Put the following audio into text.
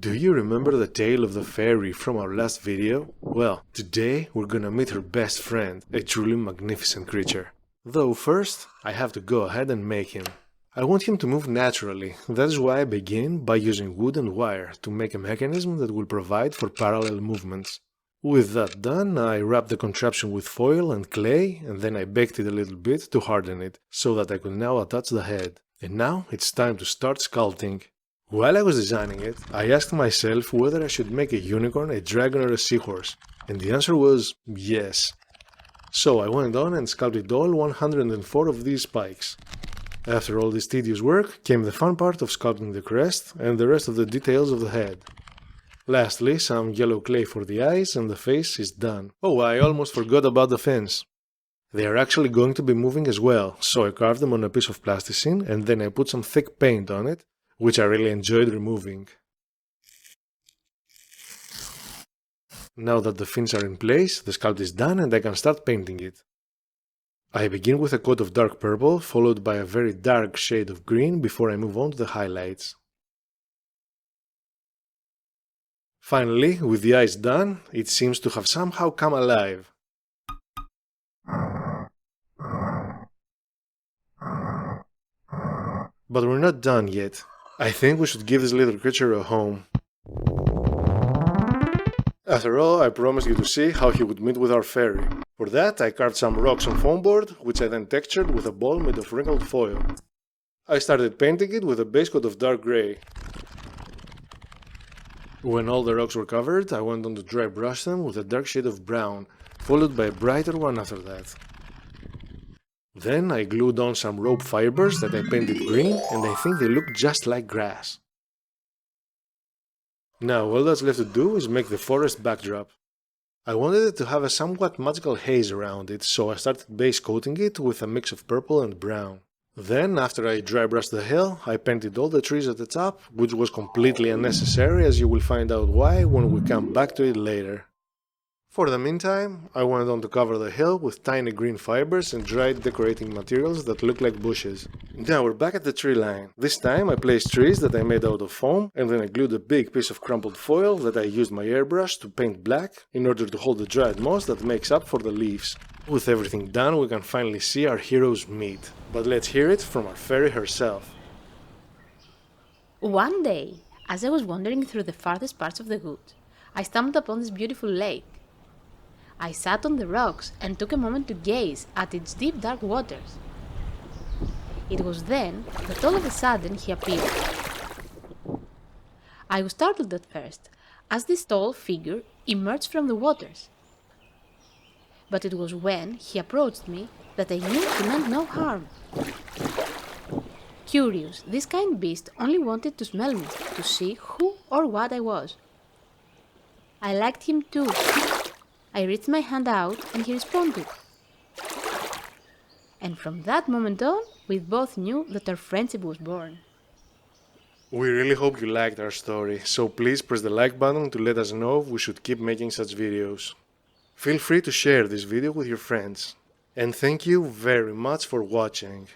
Do you remember the tale of the fairy from our last video? Well, today we're gonna meet her best friend, a truly magnificent creature. Though first, I have to go ahead and make him. I want him to move naturally, that is why I begin by using wood and wire to make a mechanism that will provide for parallel movements. With that done, I wrapped the contraption with foil and clay, and then I baked it a little bit to harden it, so that I could now attach the head. And now it's time to start sculpting. While I was designing it, I asked myself whether I should make a unicorn, a dragon or a seahorse, and the answer was yes. So I went on and sculpted all 104 of these spikes. After all this tedious work came the fun part of sculpting the crest and the rest of the details of the head. Lastly, some yellow clay for the eyes and the face is done. Oh, I almost forgot about the fins. They are actually going to be moving as well, so I carved them on a piece of plasticine and then I put some thick paint on it, which I really enjoyed removing. Now that the fins are in place, the sculpt is done and I can start painting it. I begin with a coat of dark purple, followed by a very dark shade of green before I move on to the highlights. Finally, with the eyes done, it seems to have somehow come alive. But we're not done yet. I think we should give this little creature a home. After all, I promised you to see how he would meet with our fairy. For that, I carved some rocks on foam board, which I then textured with a ball made of wrinkled foil. I started painting it with a base coat of dark grey. When all the rocks were covered, I went on to dry brush them with a dark shade of brown, followed by a brighter one after that. Then I glued on some rope fibers that I painted green, and I think they look just like grass. Now all that's left to do is make the forest backdrop. I wanted it to have a somewhat magical haze around it, so I started base coating it with a mix of purple and brown. Then, after I dry brushed the hill, I painted all the trees at the top, which was completely unnecessary, as you will find out why when we come back to it later. For the meantime, I went on to cover the hill with tiny green fibers and dried decorating materials that look like bushes. Now we're back at the tree line. This time I placed trees that I made out of foam, and then I glued a big piece of crumpled foil that I used my airbrush to paint black in order to hold the dried moss that makes up for the leaves. With everything done, we can finally see our heroes meet. But let's hear it from our fairy herself. One day, as I was wandering through the farthest parts of the wood, I stumbled upon this beautiful lake. I sat on the rocks and took a moment to gaze at its deep dark waters. It was then that all of a sudden he appeared. I was startled at first, as this tall figure emerged from the waters. But it was when he approached me that I knew he meant no harm. Curious, this kind beast only wanted to smell me, to see who or what I was. I liked him too. I reached my hand out and he responded. And from that moment on, we both knew that our friendship was born. We really hope you liked our story, so please press the like button to let us know if we should keep making such videos. Feel free to share this video with your friends. And thank you very much for watching.